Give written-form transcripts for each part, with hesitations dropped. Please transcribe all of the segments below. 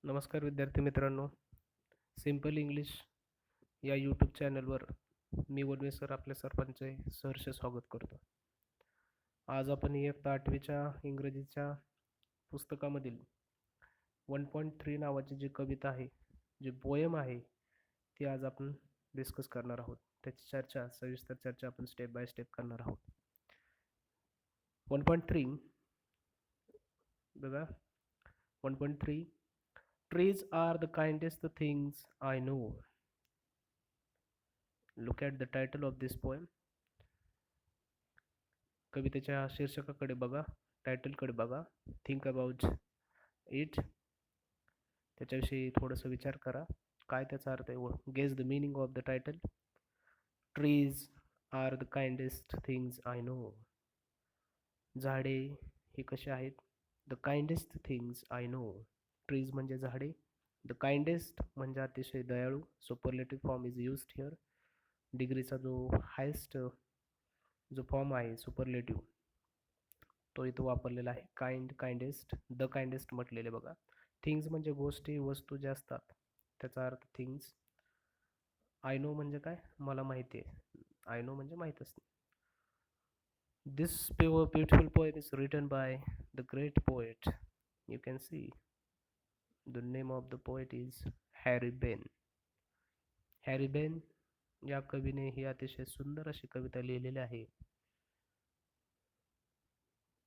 नमस्कार विद्यार्थी मित्रांनो. सिम्पल इंग्लिश या यूट्यूब चॅनलवर मी वडवे सर आपल्या सर्वांचे सहर्ष स्वागत करतो. आज आपण इयत्ता 8वीच्या इंग्रजीच्या पुस्तकामधील 1.3 नावाची जी कविता आहे, जी पोएम आहे, ती आज आपण डिस्कस करणार आहोत. त्याची सविस्तर चर्चा आपण स्टेप बाय स्टेप करणार आहोत. 1.3 बघा. 1.3 Trees are the kindest things I know. Look at the title of this poem. कवितेच्या शीर्षकाकडे बघा, टायटलकडे बघा, थिंक अबाउट इट, त्याच्याविषयी थोडंसं विचार करा, काय त्याचा अर्थ आहे. Guess the meaning of the title. Trees are the kindest things I know. झाडे हे कसे आहेत? The kindest things I know. Trees म्हणजे झाडे, द काइंडेस्ट म्हणजे अतिशय दयाळू. Superlative form is used here. डिग्रीचा जो हायेस्ट जो फॉर्म आहे सुपरलेटिव्ह, तो इथं वापरलेला आहे. काइंड, काइंडेस्ट, द काइंडेस्ट म्हटलेले बघा. थिंग्स म्हणजे गोष्टी, वस्तू ज्या असतात, त्याचा अर्थ थिंग्स. आय नो म्हणजे काय? मला माहिती आहे. आय नो म्हणजे माहीत असते. This beautiful poem is written by the great poet. You can see the name of the poet is Harry Behn. Harry Behn या कवीने ही अतिशय सुंदर अशी कविता लिहिलेली आहे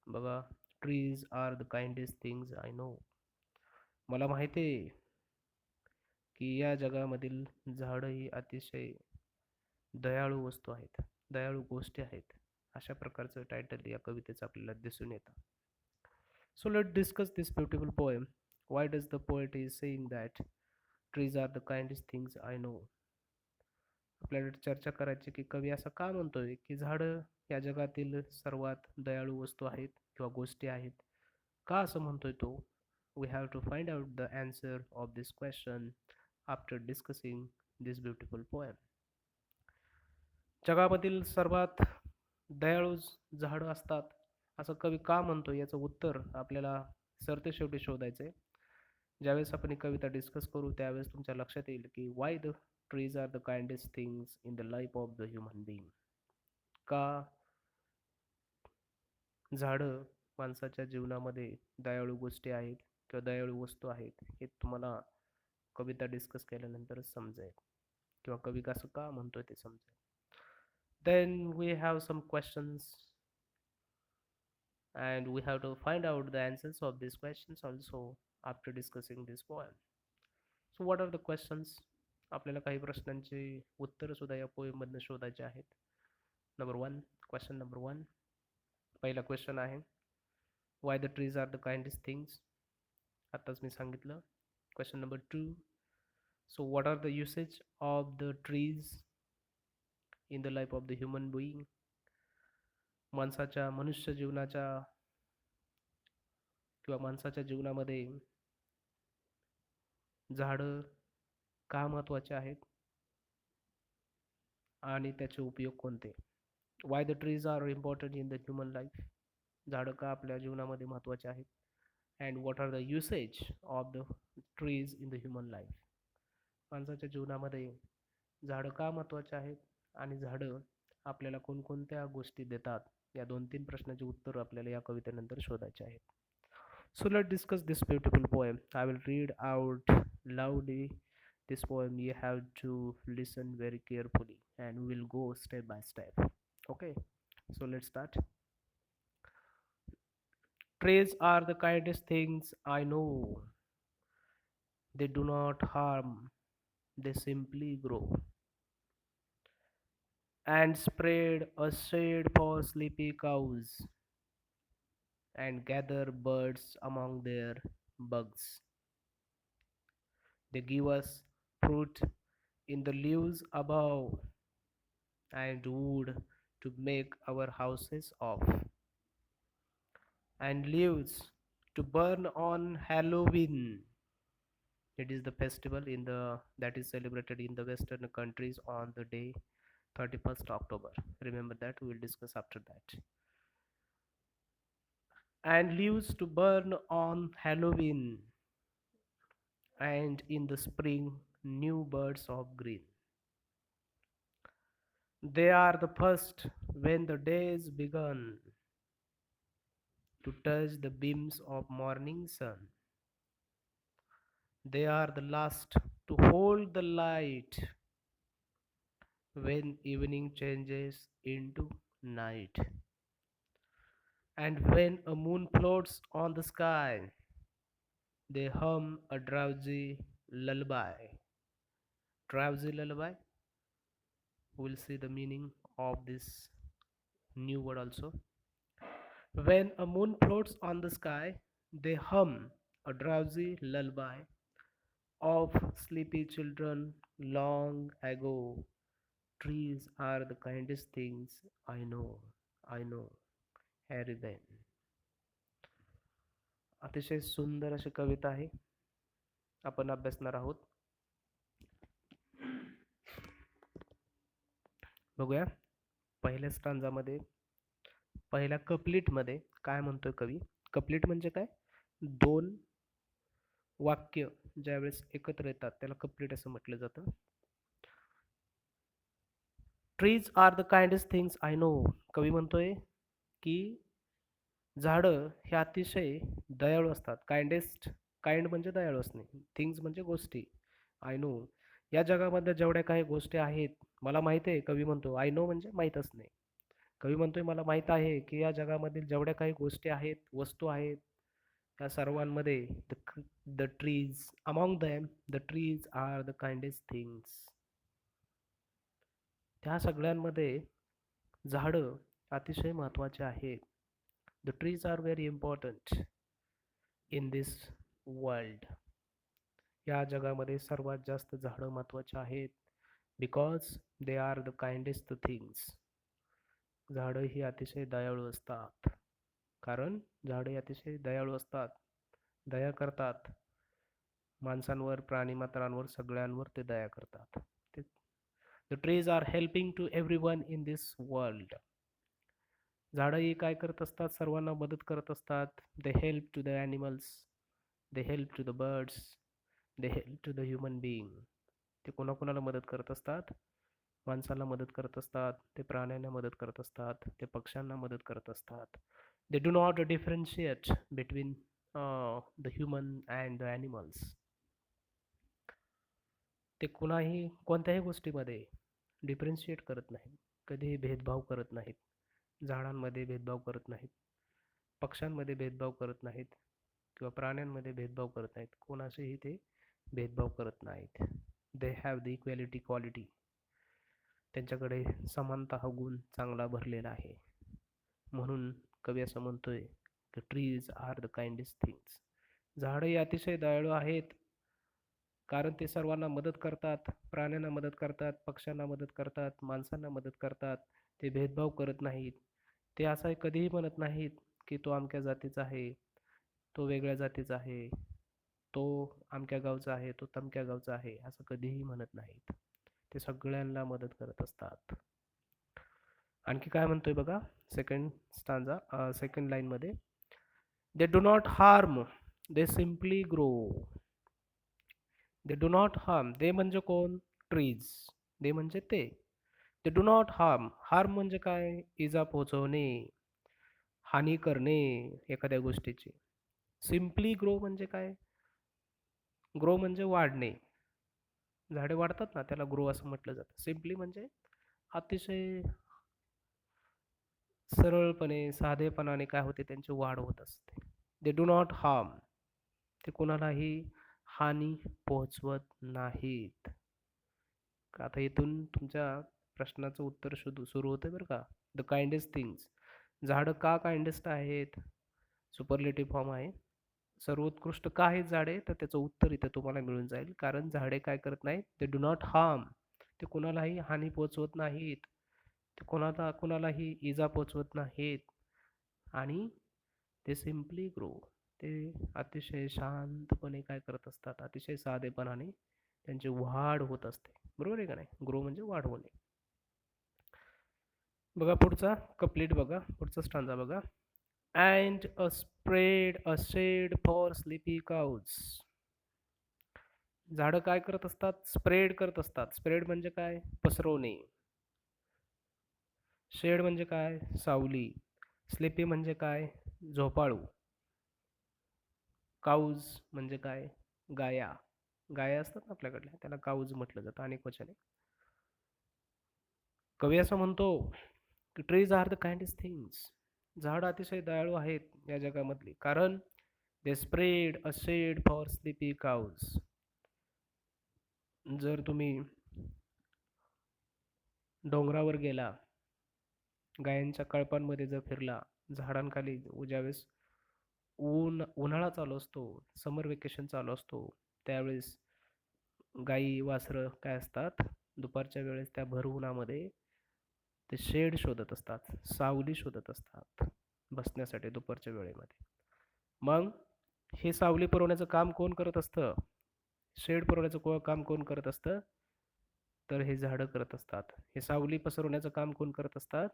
बघा. Trees are the kindest things I know. मला माहिती आहे की या जगामधील झाडं ही अतिशय दयाळू वस्तू आहेत, दयाळू गोष्टी आहेत. अशा प्रकारचं टायटल या कवितेचं आपल्याला दिसून येतं. So let discuss this beautiful poem. Why does the poet is saying that trees are the kindest things I know. आपल्याला चर्चा करायची की कवी असं का म्हणतोय की झाडं या जगातील सर्वात दयाळू वस्तू आहेत किंवा गोष्टी आहेत. का असं म्हणतोय तो? We have to find out the answer of this question after discussing this beautiful poem. जगामधील सर्वात दयाळू झाडं असतात असं कवी का म्हणतो, याचं उत्तर आपल्याला सरतेशेवटी शोधायचं आहे. ज्यावेळेस आपण ही कविता डिस्कस करू त्यावेळेस तुमच्या लक्षात येईल की why the trees are the kindest things in the life of the human being. का झाडं माणसाच्या जीवनामध्ये दयाळू गोष्टी आहेत किंवा दयाळू वस्तू आहेत, हे तुम्हाला कविता डिस्कस केल्यानंतरच समजेल किंवा कवी कसं का म्हणतोय ते समजेल. Then we have some questions and we have to find out the answers of these questions also after discussing this poem. So what are the questions? आपल्याला काही प्रश्नांची उत्तर सुद्धा या पोएम मधनं शोधायचे आहेत. Number 1, question number 1. पहिला क्वेश्चन आहे why the trees are the kindest things. आताच मी सांगितलं. Question number 2. So what are the usage of the trees in the life of the human being. मनुष्य जीवनाच्या किंवा माणसाच्या जीवनामध्ये झाडं का महत्त्वाचे आहेत आणि त्याचे उपयोग कोणते. Why the trees are important in the human life. झाडं का आपल्या जीवनामध्ये महत्त्वाचे आहेत. And what are the uses of the trees in the human life. माणसाच्या जीवनामध्ये झाडं का महत्त्वाचे आहेत आणि झाडं आपल्याला कोणकोणत्या गोष्टी देतात, या 2-3 प्रश्नाची उत्तर आपल्याला या कवितेनंतर शोधायचे आहेत. So let's discuss this beautiful poem. I will read out loudly this poem. You have to listen very carefully and we will go step by step. Okay, so let's start. Trees are the kindest things I know. They do not harm, they simply grow and spread a shade for sleepy cows and gather birds among their bugs. They give us fruit in the leaves above and wood to make our houses of, and leaves to burn on Halloween. It is the festival in the that is celebrated in the Western countries on the day 31st October. Remember that, we will discuss after that. And leaves to burn on Halloween. and in the spring new birds of green. They are the first when the days begun to touch the beams of morning sun. They are the last to hold the light when evening changes into night. And when a moon floats on the sky, they hum a drowsy lullaby. Drowsy lullaby. We'll see the meaning of this new word also. When a moon floats on the sky, they hum a drowsy lullaby of sleepy children long ago. Trees are the kindest things I know. I know. Harry Ben. अतिशय सुंदर अशी कविता आहे, आपण अभ्यासणार आहोत. बघूया पहिल्या स्टांजामध्ये, पहिल्या कप्लीट मध्ये काय म्हणतोय कवी. कप्लीट म्हणजे काय, दोन वाक्य ज्यावेळेस एकत्र येतात त्याला कप्लीट असं म्हटलं जातं. Trees are the kindest things I know. कवी म्हणतोय की झाडं हे अतिशय दयाळू असतात. काइंडेस्ट, काइंड म्हणजे दयाळू असणे, थिंग्स म्हणजे गोष्टी. आय नो, या जगामध्ये जेवढ्या काही गोष्टी आहेत मला माहिती आहे. कवी म्हणतो आय नो म्हणजे माहीत असणे. कवी म्हणतोय मला माहीत आहे की या जगामधील जेवढ्या काही गोष्टी आहेत, वस्तू आहेत, त्या सर्वांमध्ये the trees, among them the trees are the kindest things. त्या सगळ्यांमध्ये झाडं अतिशय महत्त्वाचे आहेत. The trees are very important in this world. या जगामध्ये सर्वात जास्त झाडं महत्त्वाची आहेत. Because they are the kindest things. झाडं ही अतिशय दयाळू असतात. कारण झाडे अतिशय दयाळू असतात, दया करतात. माणसांवर, प्राणीमात्रांवर, सगळ्यांवर ते दया करतात. The trees are helping to everyone in this world. झाडं ही काय करत असतात, सर्वांना मदत करत असतात. They help to the animals, they help to the birds, they help to the human being. ते कोणाकोणाला मदत करत असतात, माणसाला मदत करत असतात, ते प्राण्यांना मदत करत असतात, ते पक्ष्यांना मदत करत असतात. दे do not differentiate between the human and the animals. ते कुणाही कोणत्याही गोष्टीमध्ये डिफरन्शिएट करत नाहीत, कधीही भेदभाव करत नाहीत. झाडांमध्ये भेदभाव करत नाहीत, पक्ष्यांमध्ये भेदभाव करत नाहीत, किंवा प्राण्यांमध्ये भेदभाव करत नाहीत. कोणाशीही ते भेदभाव करत नाहीत. They have the equality quality. त्यांच्याकडे समानता हा गुण चांगला भरलेला आहे. म्हणून कवी असं म्हणतोय की trees are the kindest things. झाडंही अतिशय दयाळू आहेत, कारण ते सर्वांना मदत करतात, प्राण्यांना मदत करतात, पक्ष्यांना मदत करतात, माणसांना मदत करतात. ते भेदभाव करत नाहीत. ते असं कधीही म्हणत नाहीत की तो अमक्या जातीचा आहे, तो वेगळ्या जातीचा आहे, तो अमक्या गावचा आहे, तो तमक्या गावचा आहे, असं कधीही म्हणत नाहीत. ते सगळ्यांना मदत करत असतात. आणखी काय म्हणतोय बघा, सेकंड स्टांजा, सेकंड लाईनमध्ये, they do not harm, they simply grow. They do not harm, they म्हणजे कोण, ट्रीज. दे म्हणजे ते. They do not harm, harm म्हणजे काय, इजा पोहोचवणे, हानी करणे एखाद्या गोष्टीची. सिम्पली ग्रो म्हणजे काय, ग्रो म्हणजे वाढणे. झाडे वाढतात ना, त्याला ग्रो असं म्हटलं जातं. सिम्पली म्हणजे अतिशय सरळपणे, साधेपणाने काय होते, त्यांची वाढ होत असते. दे डू नॉट हार्म, ते कोणालाही हानी पोहोचवत नाहीत. आता इथून तुमच्या प्रश्नाचं उत्तर सुरू होतं बरं का. द काइंडेस्ट थिंग्स, झाडं का काइंडेस्ट आहेत, सुपरलेटिव्ह फॉर्म आहे. सर्वोत्कृष्ट का आहेत झाडे, तर त्याचं उत्तर इथे तुम्हाला मिळून जाईल. कारण झाडे काय करत नाहीत, ते डू नॉट हार्म, ते कोणालाही हानी पोहोचवत नाहीत, ते कोणालाही इजा पोहोचवत नाहीत. आणि ते सिम्पली ग्रो, ते अतिशय शांतपणे काय करत असतात, अतिशय साधेपणाने त्यांची वाढ होत असते. बरोबर आहे का नाही. ग्रो म्हणजे वाढवणे. बघा पुढचा कप्लीट, बघा पुढचा स्टांजा बघा. And a spread a shade for sleepy cows. झाडं काय करत असतात? स्प्रेड करत असतात. स्प्रेड म्हणजे काय? पसरवणे. शेड म्हणजे काय? सावली. स्लीपी म्हणजे काय? झोपाळू. काऊज म्हणजे काय? गाया. गाया असतात ना आपल्याकडल्या, त्याला काऊज म्हटलं जातं अनेक वचने. कवी असं म्हणतो की trees are the kindest things. झाड अतिशय दयाळू आहेत या जगामधली, कारण they spread a shade for sleepy cows. जर तुम्ही डोंगरावर गेला, गायांच्या कळपांमध्ये जर फिरला, झाडांखाली ज्यावेळेस उन्हाळा चालू असतो, समर वेकेशन चालू असतो, त्यावेळेस गाई वासरं काय असतात, दुपारच्या वेळेस त्या भर उन्हामध्ये ते शेड शोधत असतात, सावली शोधत असतात बसण्यासाठी दुपारच्या वेळेमध्ये. मग हे सावली पुरवण्याचं काम कोण करत असतं? शेड पुरवण्याचं काम कोण करत असतं? तर हे झाडं करत असतात. हे सावली पसरवण्याचं काम कोण करत असतात?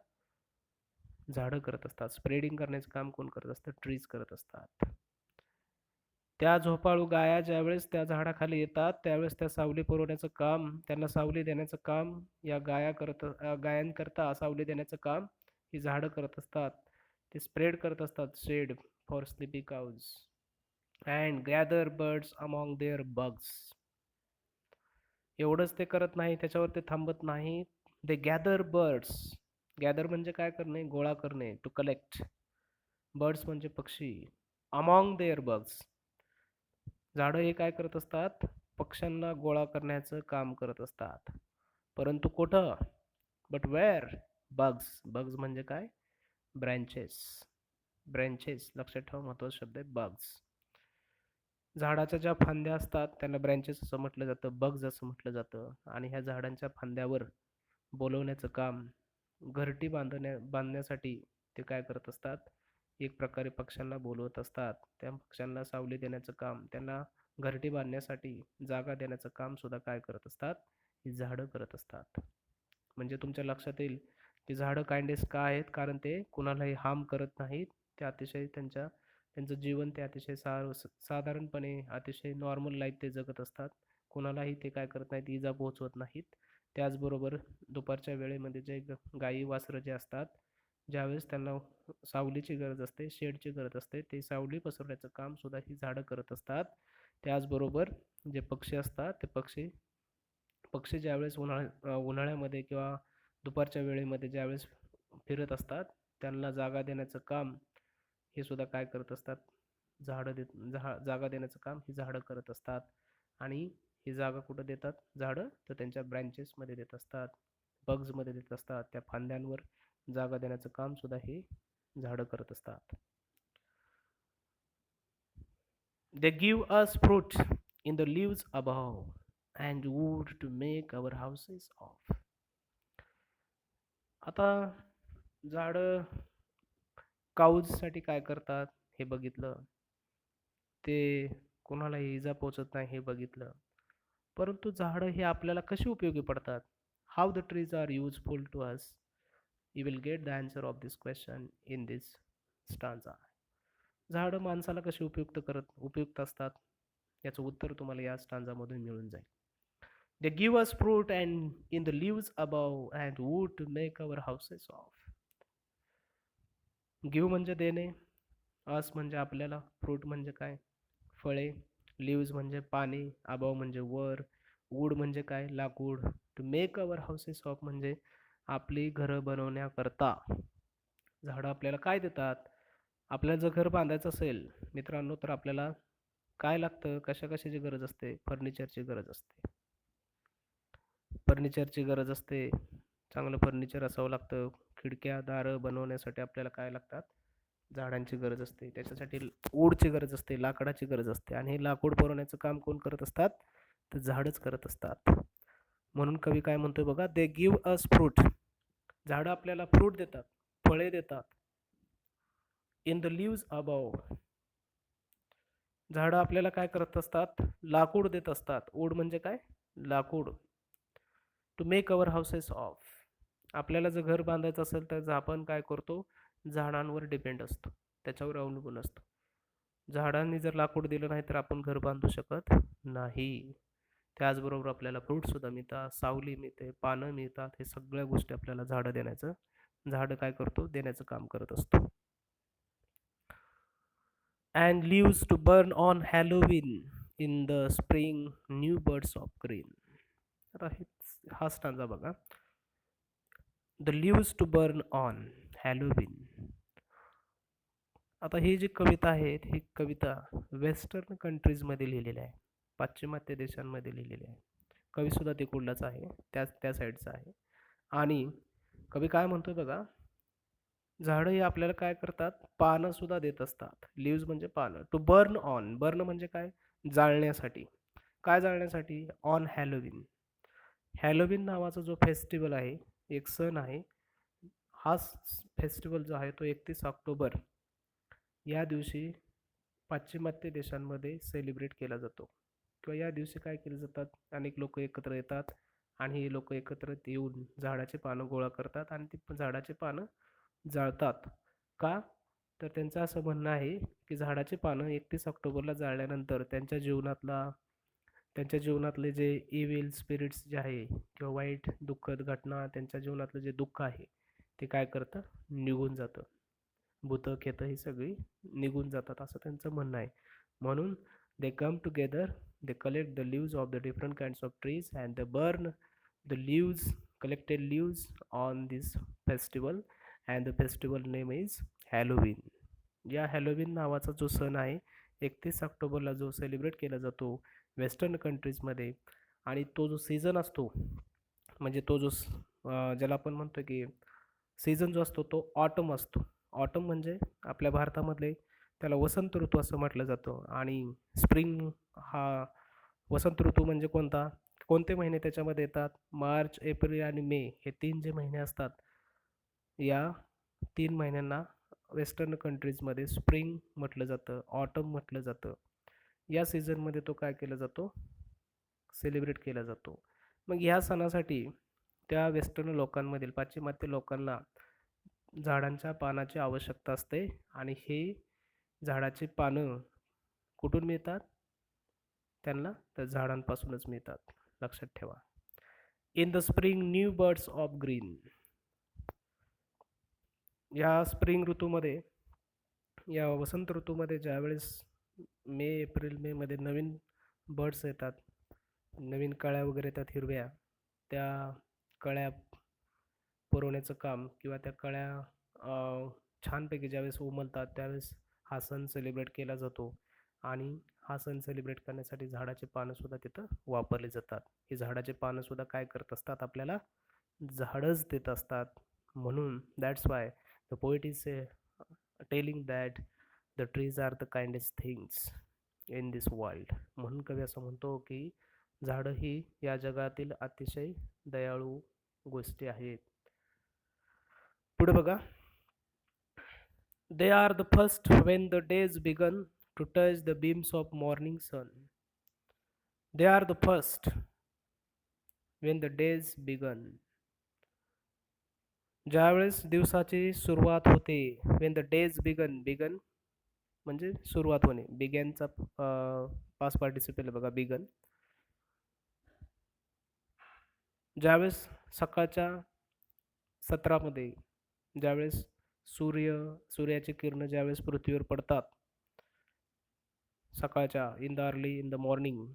झाडं करत असतात. स्प्रेडिंग करण्याचं काम कोण करत असतं? ट्रीज करत असतात. त्या झोपाळू गाया ज्यावेळेस त्या झाडाखाली येतात, त्यावेळेस त्या सावली पुरवण्याचं काम, त्यांना सावली देण्याचं काम या गायांकरता सावली देण्याचं काम ही झाडं करत असतात. ते स्प्रेड करत असतात shade for sleepy cows and gather birds among their bugs. एवढंच ते करत नाही, त्याच्यावर ते थांबत नाही. दे गॅदर बर्ड्स. गॅदर म्हणजे काय करणे? गोळा करणे, टू कलेक्ट. बर्ड्स म्हणजे पक्षी. Among their bugs. झाडं हे काय करत असतात? पक्ष्यांना गोळा करण्याचं काम करत असतात. परंतु कुठं? But where? बग्स. बग्स म्हणजे काय? ब्रँचेस. ब्रँचेस लक्षात ठेवा, महत्त्वाचा शब्द आहे बग्स. झाडाच्या ज्या फांद्या असतात त्यांना ब्रँचेस असं म्हटलं जातं, बग्स असं म्हटलं जातं. आणि ह्या झाडांच्या फांद्यावर बोलवण्याचं काम, घरटी बांधण्यासाठी ते काय करत असतात? एक प्रकारे पक्ष्यांना बोलवत असतात. त्या पक्ष्यांना सावली देण्याचं काम, त्यांना घरटी बांधण्यासाठी जागा देण्याचं काम सुद्धा काय करत असतात? ही झाडं करत असतात. म्हणजे तुमच्या लक्षात येईल की झाडं काइंडेस्ट का आहेत? कारण ते कुणालाही हार्म करत नाहीत. ते अतिशय त्यांचं जीवन ते अतिशय साधारणपणे अतिशय नॉर्मल लाईफ ते जगत असतात. कोणालाही ते काय करत नाहीत, इजा पोहोचवत नाहीत. त्याचबरोबर दुपारच्या वेळेमध्ये जे गाई वासरं जे असतात, ज्यावेळेस त्यांना सावलीची गरज असते, शेडची गरज असते, ते सावली पसरवण्याचं काम सुद्धा ही झाडं करत असतात. त्याचबरोबर जे पक्षी असतात, ते पक्षी पक्षी ज्यावेळेस उन्हाळ्यामध्ये किंवा दुपारच्या वेळेमध्ये ज्यावेळेस फिरत असतात, त्यांना जागा देण्याचं काम हे सुद्धा काय करत असतात? जागा देण्याचं काम ही झाडं करत असतात. आणि ही जागा कुठं देतात झाडं? तर त्यांच्या ब्रँचेसमध्ये देत असतात, बग्समध्ये देत असतात. त्या फांद्यांवर जागा देण्याचं काम सुद्धा हे झाडं करत असतात. They give us fruit in the leaves above and wood to make our houses of. आता झाडं काऊजसाठी काय करतात हे बघितलं, ते कोणालाही इजा पोचत नाही हे बघितलं. परंतु झाडं हे आपल्याला कशी उपयोगी पडतात? How the trees are useful to us? You will get the answer of this question in this stanza. झाडं माणसाला कशी उपयुक्त असतात, याचं उत्तर तुम्हाला या स्टांजामधून मिळून जाईल. They give us fruit and in the leaves above and wood to make our houses of. Give म्हणजे देणे, अस म्हणजे आपल्याला, फ्रूट म्हणजे काय? फळे, लिव्ज म्हणजे पाने, अबाव म्हणजे वर, वूड म्हणजे काय? लाकूड. To make our houses of म्हणजे आपली घरं बनवण्याकरता. झाडं आपल्याला काय देतात? आपल्याला जर घर बांधायचं असेल मित्रांनो, तर आपल्याला काय लागतं? कशाची गरज असते? फर्निचरची गरज असते. फर्निचरची गरज असते, चांगलं फर्निचर असावं लागतं. खिडक्या दारं बनवण्यासाठी आपल्याला काय लागतात? झाडांची गरज असते. त्याच्यासाठी वूडची गरज असते, लाकडाची गरज असते. आणि हे लाकूड पुरवण्याचं काम कोण करत असतात? तर झाडच करत असतात. म्हणून कवी काय म्हणतोय बघा, दे गिव्ह अस फ्रूट. झाडं आपल्याला फ्रूट देतात, फळे देतात. In the leaves above. झाडं आपल्याला काय करत असतात? लाकूड देत असतात. वूड म्हणजे काय? लाकूड. To make our houses of. आपल्याला जर घर बांधायचं असेल तर आपण काय करतो? झाडांवर डिपेंड असतो, त्याच्यावर अवलंबून असतो. झाडांनी जर लाकूड दिलं नाही तर आपण घर बांधू शकत नाही. त्याचबरोबर आपल्याला फ्रूटसुद्धा मिळतात, सावली मिळते, पानं मिळतात. हे सगळ्या गोष्टी आपल्याला झाडं काय करतो, देण्याचं काम करत असतो. And leaves to burn on Halloween in the spring, new birds of green. आता हा स्टांजा बघा. The leaves to burn on Halloween. आता ही जी कविता आहे ही कविता वेस्टर्न कंट्रीजमध्ये लिहिलेली आहे, पाश्चिमात्य देशांमध्ये लिहिलेली आहे. कवी सुद्धा तिकडलाच आहे, त्या साईडचा आहे. आणि कवी काय म्हणतोय बघा, झाडं हे आपल्याला काय करतात, पानं सुद्धा देत असतात. लिव्ज म्हणजे पानं. टू बर्न ऑन, बर्न म्हणजे काय, जाळण्यासाठी. काय जाळण्यासाठी, ऑन हॅलोविन. हॅलोविन नावाचा जो फेस्टिवल आहे, एक सण आहे, हा फेस्टिवल जो आहे तो 31 ऑक्टोबर या दिवशी पाश्चिमात्य देशांमध्ये सेलिब्रेट केला जातो. किंवा या दिवशी काय केले जातात, अनेक लोक एकत्र येतात आणि हे लोक एकत्र येऊन झाडाचे पानं गोळा करतात आणि ती झाडाचे पानं जाळतात. का, तर त्यांचं असं म्हणणं आहे की झाडाचे पानं 31 ऑक्टोबरला जाळल्यानंतर त्यांच्या जीवनातले जे इव्हिल स्पिरिट्स जे आहे किंवा वाईट दुःखद घटना, त्यांच्या जीवनातलं जे दुःख आहे ते काय करतं, निघून जातं. भूतं खेतं ही सगळी निघून जातात असं त्यांचं म्हणणं आहे. म्हणून they come together, they collect the leaves of the different kinds of trees and they burn the leaves, collected leaves on this festival and the festival name is Halloween. या हॅलोविन नावाचा जो सण आहे 31 ऑक्टोबरला जो सेलिब्रेट केला जातो western कंट्रीजमध्ये, आणि तो जो सीझन असतो म्हणजे तो जो ज्याला आपण म्हणतो की सीझन जो असतो तो ऑटम असतो. ऑटम म्हणजे आपल्या भारतामधले त्याला वसंत ऋतू असं म्हटलं जातं. आणि स्प्रिंग हा वसंत ऋतू म्हणजे कोणते महिने त्याच्यामध्ये येतात, मार्च, एप्रिल आणि मे हे 3 जे महिने असतात, या 3 महिन्यांना वेस्टर्न कंट्रीजमध्ये स्प्रिंग म्हटलं जातं, ऑटम म्हटलं जातं. या सीझनमध्ये तो काय केला जातो, सेलिब्रेट केला जातो. मग ह्या सणासाठी त्या वेस्टर्न लोकांमधील पाश्चिमात्य लोकांना झाडांच्या पानाची आवश्यकता असते आणि हे झाडाची पानं कुठून मिळतात त्यांना, तर झाडांपासूनच मिळतात, लक्षात ठेवा. In the spring new birds of green. या स्प्रिंग ऋतूमध्ये, या वसंत ऋतूमध्ये ज्यावेळेस एप्रिल मे मध्ये नवीन बर्ड्स येतात, नवीन कळ्या वगैरे येतात हिरव्या, त्या कळ्या पुरवण्याचं काम किंवा त्या कळ्या छानपैकी ज्यावेळेस उमलतात त्यावेळेस हा सण सेलिब्रेट केला जातो. आणि हा सण सेलिब्रेट करण्यासाठी झाडाचे पानंसुद्धा तिथं वापरले जातात. हे झाडाचे पानंसुद्धा काय करत असतात, आपल्याला झाडच देत असतात. म्हणून that's why the poet is telling that the trees are the kindest things in this world. म्हणून कवी असं म्हणतो की झाडं ही या जगातील अतिशय दयाळू गोष्टी आहेत. पुढे बघा, they are the first when the days begun to touch the beams of morning sun. They are the first when the days begun. ज्यावेळेस दिवसाची सुरुवात होते, when the days begun म्हणजे सुरुवात होणे, बिगॅनचा पास्ट पार्टिसिपल बघा, बिगन. ज्यावेळेस सकाळच्या सत्रामध्ये ज्यावेळेस सूर्याची किरण ज्यावेळेस पृथ्वीवर पडतात सकाळच्या, इन द मॉर्निंग,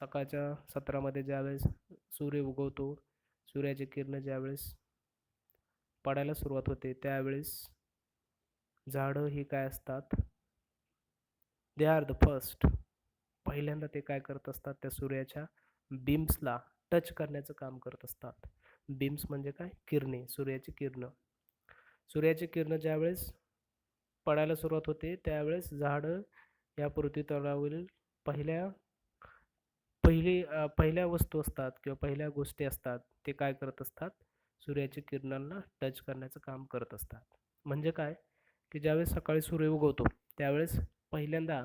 सकाळच्या सत्रामध्ये ज्यावेळेस सूर्य उगवतो, सूर्याची किरण ज्यावेळेस पडायला सुरुवात होते त्यावेळेस झाडं ही काय असतात, दे आर द फर्स्ट. पहिल्यांदा ते काय करत असतात, त्या सूर्याच्या बीम्सला टच करण्याचं काम करत असतात. बीम्स म्हणजे काय, किरणे, सूर्याची किरणं. सूर्याची किरणं ज्यावेळेस पडायला सुरुवात होते त्यावेळेस झाडं या पृथ्वीतलावरील पहिल्या वस्तू असतात किंवा पहिल्या गोष्टी असतात, ते काय करत असतात, सूर्याच्या किरणांना टच करण्याचं काम करत असतात. म्हणजे काय, की ज्यावेळेस सकाळी सूर्य उगवतो त्यावेळेस पहिल्यांदा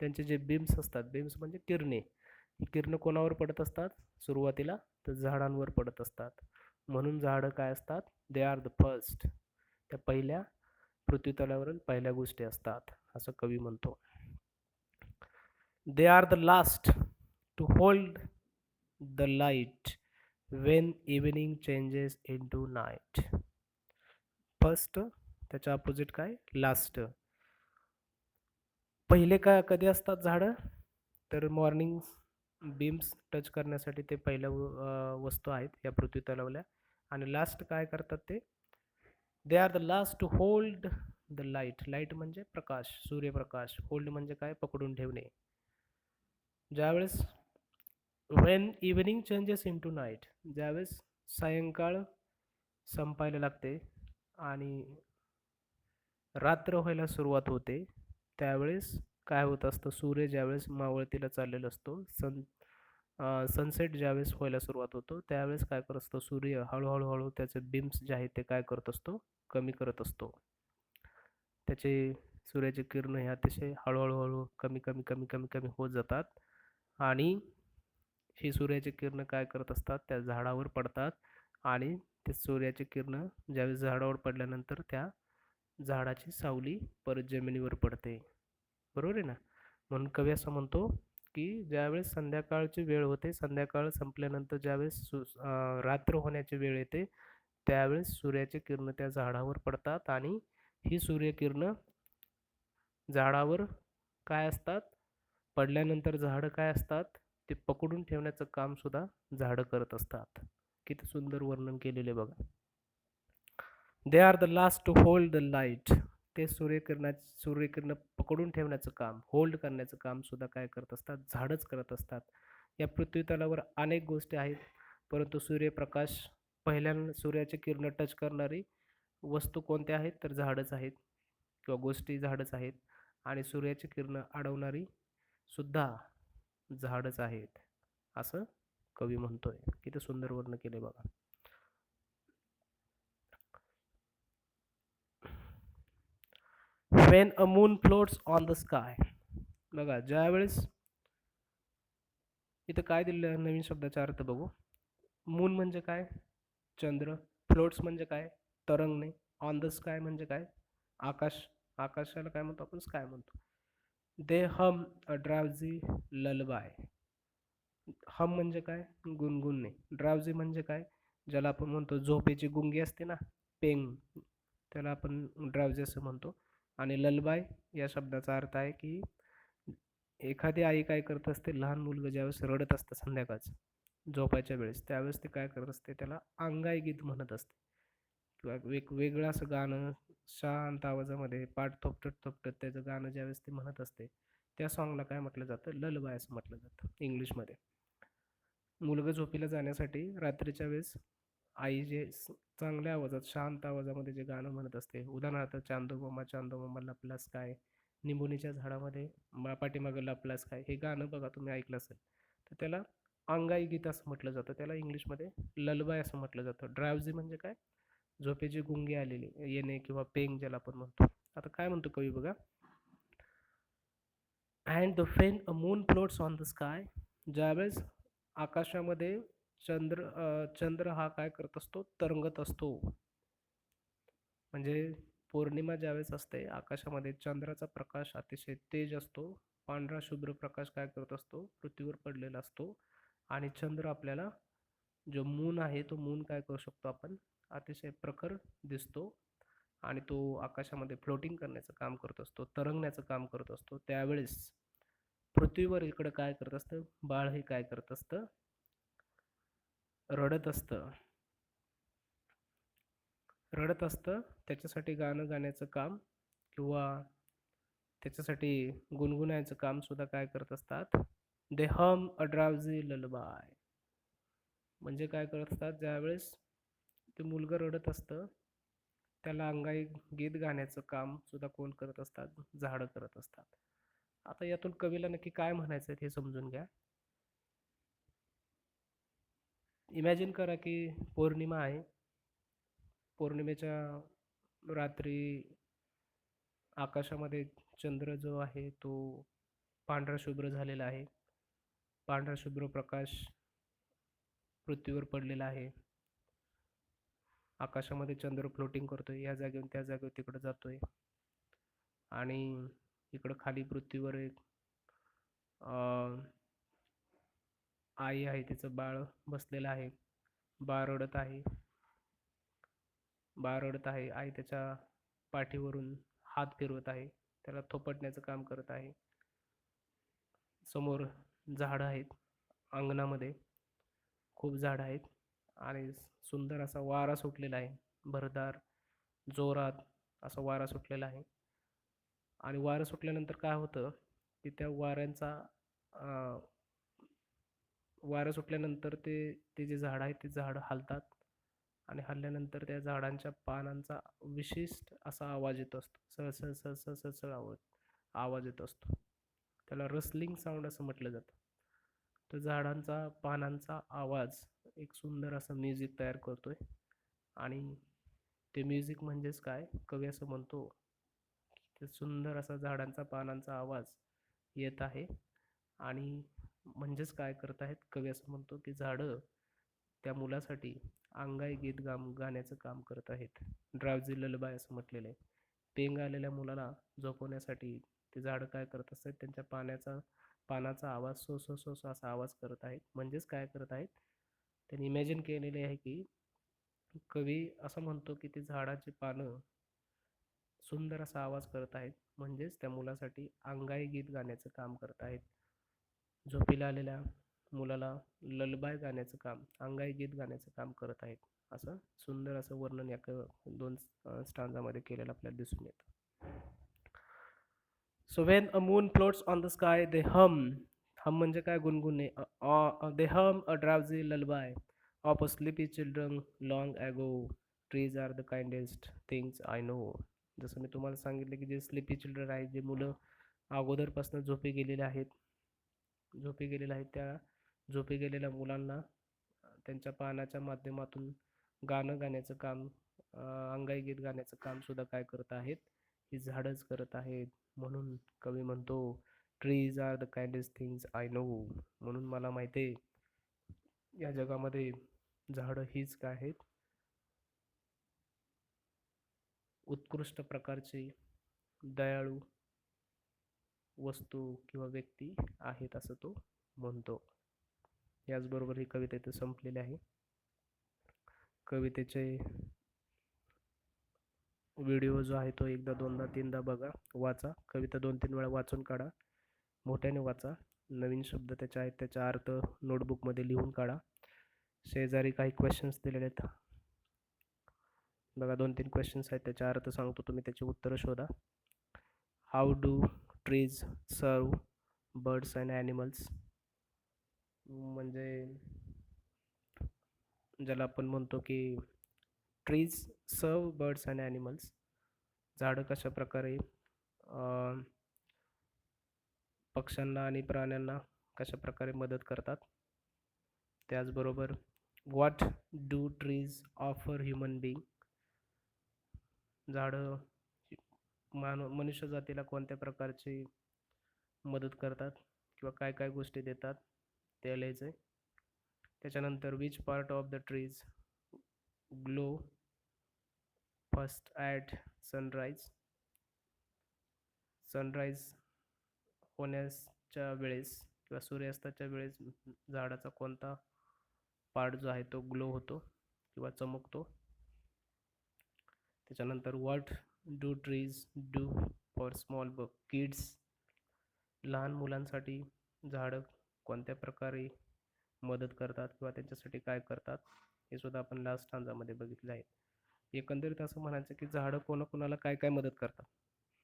त्यांचे जे बीम्स असतात, बीम्स म्हणजे किरणे, ही किरणं कोणावर पडत असतात सुरुवातीला, तर झाडांवर पडत असतात. म्हणून झाडं काय असतात, दे आर द फर्स्ट, त्या पहिल्या पृथ्वीतलावरील पहिल्या गोष्टी असतात असं कवी म्हणतो. दे are the last to hold the light when evening changes into night. First त्याच्या अपोजिट काय लास्ट. पहिले काय कधी असतात झाडं तर मॉर्निंग बीम्स टच करण्यासाठी ते पहिल्या वस्तू आहेत या पृथ्वी तलावल्या. आणि लास्ट काय करतात ते they are the last to hold the light. Light म्हणजे प्रकाश सूर्यप्रकाश. होल्ड म्हणजे काय पकडून ठेवणे. ज्यावेळेस when evening changes into night ज्यावेळेस सायंकाळ संपायला लागते आणि रात्र व्हायला सुरुवात होते त्यावेळेस काय होत असतं सूर्य ज्यावेळेस मावळतीला चाललेला असतो सनसेट ज्यावेळेस व्हायला सुरुवात होतो त्यावेळेस काय करत असतो सूर्य हळूहळू हळू त्याचे बिम्स जे आहेत ते काय करत असतो कमी करत असतो. त्याचे सूर्याचे किरण हे अतिशय हळूहळू हळू कमी कमी कमी कमी कमी होत जातात आणि ही सूर्याची किरण काय करत असतात त्या झाडावर पडतात आणि ते सूर्याची किरण ज्यावेळेस झाडावर पडल्यानंतर त्या झाडाची सावली परत जमिनीवर पडते. बरोबर आहे ना. म्हणून कवी असं म्हणतो की ज्यावेळेस संध्याकाळची वेळ होते संध्याकाळ संपल्यानंतर ज्यावेळेस रात्र होण्याची वेळ येते त्यावेळेस सूर्याची किरण त्या झाडावर पडतात आणि ही सूर्यकिरण झाडावर काय असतात पडल्यानंतर झाडं काय असतात ते पकडून ठेवण्याचं काम सुद्धा झाडं करत असतात. किती सुंदर वर्णन केलेले बघा. They are the last to hold the light. ते सूर्यकिरण पकडून ठेवण्याचं काम होल्ड करण्याचं काम सुद्धा काय करत असतात झाडच करत असतात. या पृथ्वी तलावर अनेक गोष्टी आहेत परंतु सूर्यप्रकाश पहिल्यांदा सूर्याचे किरण टच करणारी वस्तू कोणत्या आहेत तर झाडच आहेत किंवा गोष्टी झाडच आहेत आणि सूर्याची किरण अडवणारी सुद्धा झाडच आहेत असं कवी म्हणतोय. किती सुंदर वर्ण केले बघा. When a moon floats on the sky. बघा ज्यावेळेस इथं काय दिलं नवीन शब्दाचा अर्थ बघू. मून म्हणजे काय चंद्र. फ्लोट्स म्हणजे काय तरंगणे. ऑन द स्काय म्हणजे काय आकाश. आकाशाला काय म्हणतो आपण स्काय म्हणतो. दे हम अ ड्राउझी ललबाय. हम म्हणजे काय गुणगुणणे. ड्राउझी म्हणजे काय ज्याला आपण म्हणतो झोपेची गुंगी असते ना पेंग त्याला आपण ड्राउझी असं म्हणतो. आणि ललबाय या शब्दाचा अर्थ आहे की एखादी आई काय करत असते लहान मुलगा ज्यावेळेस रडत असतं संध्याकाळचं झोपायच्या वेळेस त्यावेळेस ते काय करत असते त्याला अंगाई गीत म्हणत असते किंवा वेगवेगळं असं गाणं शांत आवाजामध्ये पाठ थोपटत थोपटत त्याचं गाणं ज्यावेळेस ते म्हणत असते त्या सॉन्गला काय म्हटलं जातं ललबाय असं म्हटलं जातं इंग्लिशमध्ये. मुलगा झोपीला जाण्यासाठी रात्रीच्या वेळेस आई जे चांगल्या आवाजात शांत आवाजामध्ये जे गाणं म्हणत असते उदाहरणार्थ चांदो मामा लपलास काय निंबोनीच्या झाडामध्ये पाठीमागं लपलास काय हे गाणं बघा तुम्ही ऐकलं असेल तर त्याला अंगाई गीत असं म्हटलं जातं. त्याला इंग्लिशमध्ये ललबाय असं म्हटलं जातं. ड्रायव्हजी म्हणजे काय झोपेची गुंगी आलेली येणे किंवा पेंग ज्याला आपण म्हणतो. आता काय म्हणतो कवी बघा. And the fan a moon floats on the sky. ज्यावेळेस आकाशामध्ये चंद्र हा काय करत असतो तरंगत असतो. म्हणजे पौर्णिमा ज्यावेळेस असते आकाशामध्ये चंद्राचा प्रकाश अतिशय तेज असतो. पांढरा शुभ्र प्रकाश काय करत असतो पृथ्वीवर पडलेला असतो आणि चंद्र आपल्याला जो मून आहे तो मून काय करू शकतो आपण अतिशय प्रखर दिसतो आणि तो आकाशामध्ये फ्लोटिंग करण्याचं काम करत असतो तरंगण्याचं काम करत असतो. त्यावेळेस पृथ्वीवर इकडं काय करत असतं बाळ हे काय करत असतं रडत असतं. रडत असतं त्याच्यासाठी गाणं गाण्याचं काम किंवा त्याच्यासाठी गुणगुणायचं काम सुद्धा काय करत असतात दे हम अ ड्राउझी ललबाय. म्हणजे काय करत असतात ज्यावेळेस ते मुलगा रडत असतं त्याला अंगाई गीत गाण्याचं काम सुद्धा कोण करत असतात झाडं करत असतात. आता यातून कवीला नक्की काय म्हणायचं हे समजून घ्या. इमॅजिन करा की पौर्णिमा आहे. पौर्णिमेच्या रात्री आकाशामध्ये चंद्र जो आहे तो पांढरा शुभ्र झालेला आहे. पांढरा शुभ्र प्रकाश पृथ्वीवर पडलेला आहे. आकाशामध्ये चंद्र फ्लोटिंग करतोय या जागेवरून त्या जागेवर तिकडे जातोय आणि इकडं खाली पृथ्वीवर एक आई आहे, तिचं बाळ बसलेलं आहे. बाळ रडत आहे. बाळ रडत आहे. आई त्याच्या पाठीवरून हात फिरवत आहे. त्याला थोपटण्याचं काम करत आहे. समोर झाडं आहेत. अंगणामध्ये खूप झाडं आहेत आणि सुंदर असा वारा सुटलेला आहे. भरदार, जोरात असा वारा सुटलेला आहे. आणि वारं सुटल्यानंतर काय होतं, की त्या वाऱ्यांचा अ, वारं सुटल्यानंतर ते जे झाडं आहेत, ते झाडं हालतात आणि हलल्यानंतर त्या झाडांच्या पानांचा विशिष्ट असा आवाज येत असतो. सळ सळ सळ सळ सळ आवाज आवाज येत असतो. त्याला रसलिंग साऊंड असं म्हटलं जातं. तर झाडांचा पानांचा आवाज एक सुंदर असं म्युझिक तयार करतोय आणि ते म्युझिक म्हणजेच काय, कवी असं म्हणतो, ते सुंदर असा झाडांचा पानांचा आवाज येत आहे आणि म्हणजेच काय करत आहेत, कवी असं म्हणतो की झाडं त्या मुलासाठी अंगाई गीत गाण्याचं काम करत आहेत. ड्राउझी ललबाय असं म्हटलेलं आहे. पेंग आलेल्या मुलाला झोपवण्यासाठी ते झाडं काय करत असतात, त्यांच्या पानाचा आवाज सो सो सो सो असा आवाज करत आहेत. म्हणजेच काय करत आहेत, त्यांनी इमॅजिन केलेले आहे की कवी असं म्हणतो की ती झाडाची पानं सुंदर असा आवाज करत आहेत. म्हणजेच त्या मुलासाठी अंगाई गीत गाण्याचं काम करत आहेत. झोपीला आलेल्या मुलाला ललबाय गाण्याचं काम, अंगाई गीत गाण्याचं काम करत आहेत. असं सुंदर असं वर्णन या दोन स्टांजामध्ये केलेलं आपल्याला दिसून येतं. So when a moon floats on the sky they hum. Hum म्हणजे काय, गुणगुणे. They hum a drowsy lullaby of a sleepy children long ago. Trees are the kindest things I know. जसं मी तुम्हाला सांगितलं की जे स्लीपी चिल्ड्रन आहेत, जे मुलं अगोदरपासून झोपी गेलेले आहेत, त्या झोपी गेलेल्या मुलांना त्यांच्या पानाच्या माध्यमातून गाणं गाण्याचं काम, अंगाई गीत गाण्याचं काम सुद्धा काय करत आहेत, ही झाडच करत आहेत. म्हणून कवी म्हणतो, trees are the kindest things I know. म्हणून मला माहिती आहे, या जगामध्ये झाडं हीच काय आहेत, उत्कृष्ट प्रकारची दयाळू वस्तू किंवा व्यक्ती आहेत, असं तो म्हणतो. याचबरोबर ही कविता इथे संपलेली आहे. कवितेचे व्हिडिओ जो आहे तो एकदा दोनदा तीनदा बघा, वाचा. कविता 2-3 वेळा वाचून काढा, मोठ्याने वाचा. नवीन शब्द त्याचे आहेत, त्याचा अर्थ नोटबुकमध्ये लिहून काढा. शेजारी काही क्वेश्चन्स दिलेले आहेत बघा, 2-3 क्वेश्चन्स आहेत, त्याचा अर्थ सांगतो, तुम्ही त्याची उत्तरं शोधा. हाऊ डू ट्रीज सर्व बर्ड्स अँड ॲनिमल्स. म्हणजे ज्याला आपण म्हणतो की ट्रीज सर्व बर्ड्स अँड ॲनिमल्स. झाडं कशा प्रकारे पक्ष्यांना आणि प्राण्यांना कशा प्रकारे मदत करतात. त्याचबरोबर what do trees offer human being. झाडं मनुष्य जातीला कोणत्या प्रकारची मदत करतात किंवा काय काय गोष्टी देतात ते लिहायचं आहे. त्याच्यानंतर which part of the trees glow first at sunrise. Sunrise होण्याच्या वेळेस किंवा सूर्यास्ताच्या वेळेस झाडाचा कोणता पार्ट जो आहे तो ग्लो होतो किंवा चमकतो. त्याच्यानंतर what do trees do for small kids. लहान मुलांसाठी झाडं कोणत्या प्रकारे मदत करतात किंवा त्यांच्यासाठी काय करतात, हे सुद्धा आपण लास्ट स्टांजामध्ये बघितले आहे. एकंदरीत असं म्हणायचं की झाडं कोणाकोणाला काय काय मदत करतात.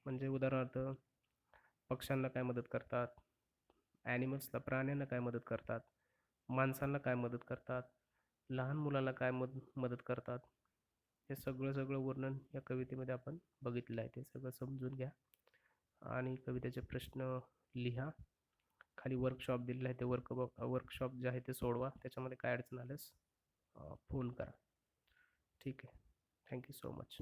म्हणजे उदाहरणार्थ पक्ष्यांना काय मदत करतात, ॲनिमल्सला प्राण्यांना काय मदत करतात, माणसांना काय मदत करतात, लहान मुलांना काय मदत करतात. हे सगळं वर्णन या कवितेमध्ये आपण बघितलं आहे. ते सगळं समजून घ्या आणि कवितेचे प्रश्न लिहा. खाली वर्कशॉप दिलेलं आहे, ते वर्कशॉप जे आहे ते सोडवा. त्याच्यामध्ये काय अडचण आल्यास फोन करा. ठीक आहे. Thank you so much.